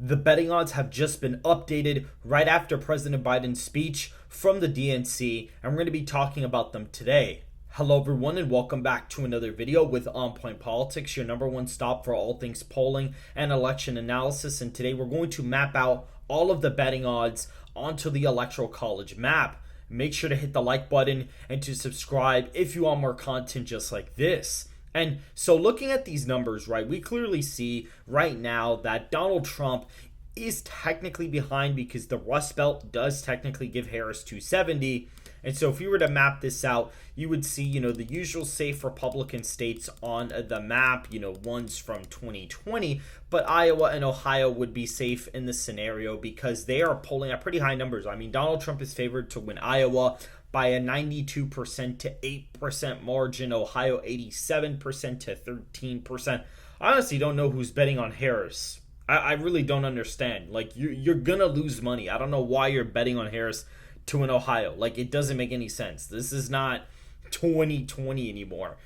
The betting odds have just been updated right after President Biden's speech from the DNC, and we're going to be talking about them today. Hello everyone and welcome back to another video with On Point Politics, your number one stop for all things polling and election analysis. And today we're going to map out all of the betting odds onto the Electoral College map. Make sure to hit the like button and to subscribe if you want more content just like this. And so looking at these numbers, right, we clearly see right now that Donald Trump is technically behind because the Rust Belt does technically give Harris 270. And so if you were to map this out, you would see, the usual safe Republican states on the map, ones from 2020. But Iowa and Ohio would be safe in this scenario because they are polling at pretty high numbers. I mean, Donald Trump is favored to win Iowa by a 92% to 8% margin, Ohio 87% to 13%. I honestly don't know who's betting on Harris. I really don't understand. Like, you're gonna lose money. I don't know why you're betting on Harris to win Ohio. Like, it doesn't make any sense. This is not 2020 anymore.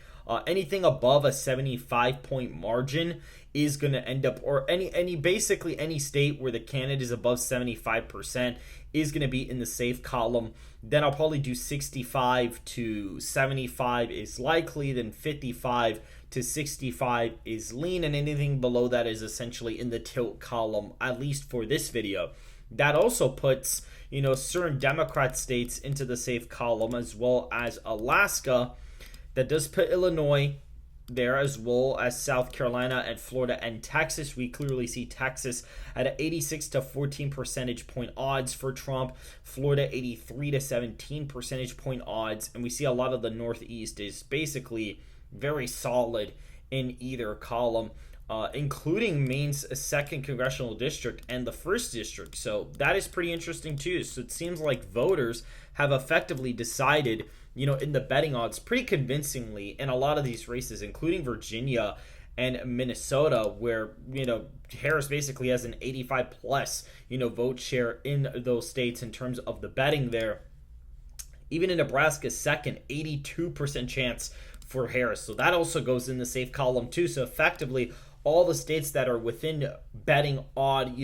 Anything above a 75-point margin is going to end up, or basically any state where the candidate is above 75% is going to be in the safe column. Then I'll probably do 65 to 75 is likely, then 55 to 65 is lean, and anything below that is essentially in the tilt column, at least for this video. That also puts, certain Democrat states into the safe column, as well as Alaska. That does put Illinois there, as well as South Carolina and Florida and Texas. We clearly see Texas at an 86 to 14 percentage point odds for Trump, Florida 83 to 17 percentage point odds, and we see a lot of the Northeast is basically very solid in either column, including Maine's 2nd congressional district and the 1st district. So that is pretty interesting too. So it seems like voters have effectively decided, in the betting odds pretty convincingly in a lot of these races, including Virginia and Minnesota, where, Harris basically has an 85 plus, vote share in those states in terms of the betting there. Even in Nebraska's 2nd, 82% chance for Harris. So that also goes in the safe column too. So effectively, all the states that are within betting odd,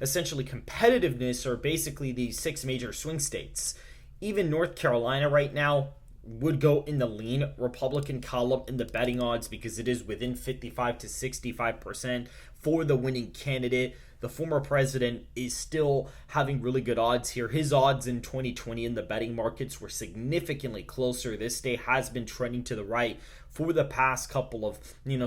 essentially competitiveness are basically the 6 major swing states. Even North Carolina right now would go in the lean Republican column in the betting odds because it is within 55 to 65% for the winning candidate. The former president is still having really good odds here. His odds in 2020 in the betting markets were significantly closer. This state has been trending to the right for the past couple of,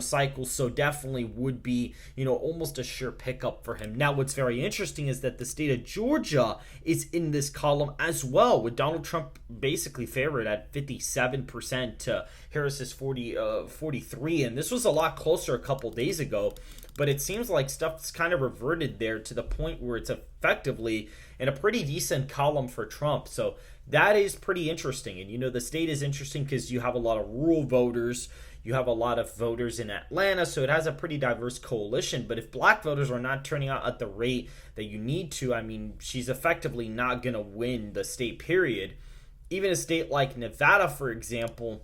cycles. So definitely would be, almost a sure pickup for him. Now, what's very interesting is that the state of Georgia is in this column as well, with Donald Trump basically favored at 57% to Harris's 43. And this was a lot closer a couple days ago. But it seems like stuff's kind of reverted there to the point where it's effectively in a pretty decent column for Trump. So that is pretty interesting. And, the state is interesting because you have a lot of rural voters. You have a lot of voters in Atlanta. So it has a pretty diverse coalition. But if black voters are not turning out at the rate that you need to, I mean, she's effectively not going to win the state, period. Even a state like Nevada, for example,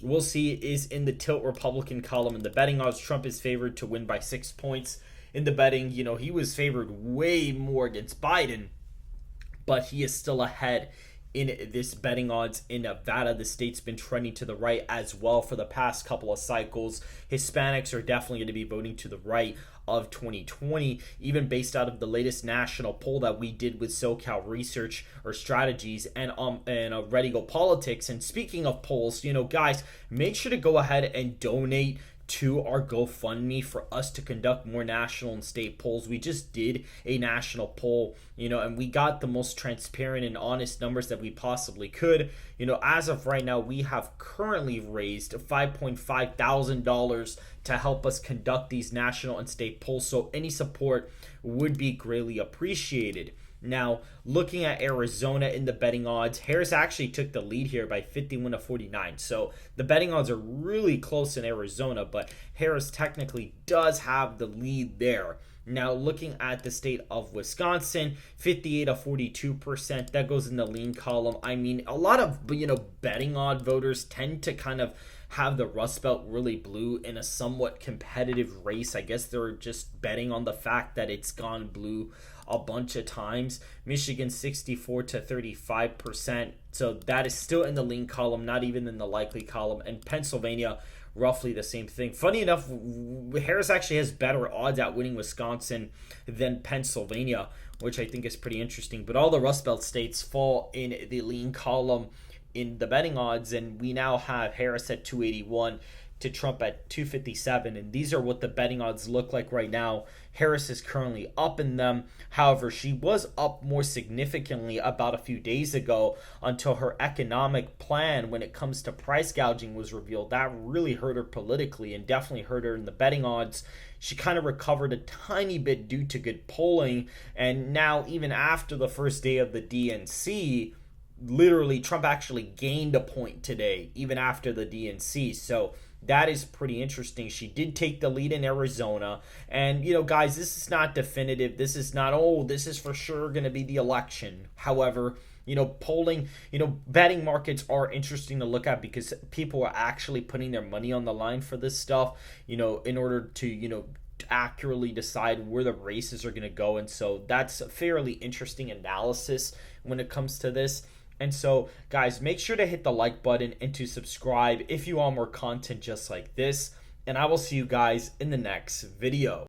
we'll see is in the tilt Republican column in the betting odds. Trump is favored to win by 6 points in the betting. He was favored way more against Biden, but he is still ahead in this betting odds in Nevada. The state's been trending to the right as well for the past couple of cycles. Hispanics are definitely going to be voting to the right of 2020, even based out of the latest national poll that we did with SoCal Research or Strategies and Ready Go Politics. And speaking of polls, guys, make sure to go ahead and donate to our GoFundMe for us to conduct more national and state polls. We just did a national poll, and we got the most transparent and honest numbers that we possibly could. As of right now, we have currently raised $5.5 thousand to help us conduct these national and state polls. So any support would be greatly appreciated. Now, looking at Arizona in the betting odds, Harris actually took the lead here by 51 to 49. So the betting odds are really close in Arizona, but Harris technically does have the lead there. Now, looking at the state of Wisconsin, 58 to 42%, that goes in the lean column. I mean, a lot of, betting odd voters tend to kind of have the Rust Belt really blue in a somewhat competitive race. I guess they're just betting on the fact that it's gone blue a bunch of times. Michigan 64 to 35%. So that is still in the lean column, not even in the likely column. And Pennsylvania, roughly the same thing. Funny enough, Harris actually has better odds at winning Wisconsin than Pennsylvania, which I think is pretty interesting. But all the Rust Belt states fall in the lean column in the betting odds, and we now have Harris at 281 to Trump at 257, and these are what the betting odds look like right now. Harris is currently up in them. However, she was up more significantly about a few days ago until her economic plan when it comes to price gouging was revealed. That really hurt her politically and definitely hurt her in the betting odds. She kind of recovered a tiny bit due to good polling, and now even after the first day of the DNC, literally Trump actually gained a point today even after the DNC. So that is pretty interesting. She did take the lead in Arizona. And, guys, this is not definitive. This is not, this is for sure going to be the election. However, polling, betting markets are interesting to look at because people are actually putting their money on the line for this stuff, in order to, accurately decide where the races are going to go. And so that's a fairly interesting analysis when it comes to this. And so, guys, make sure to hit the like button and to subscribe if you want more content just like this. And I will see you guys in the next video.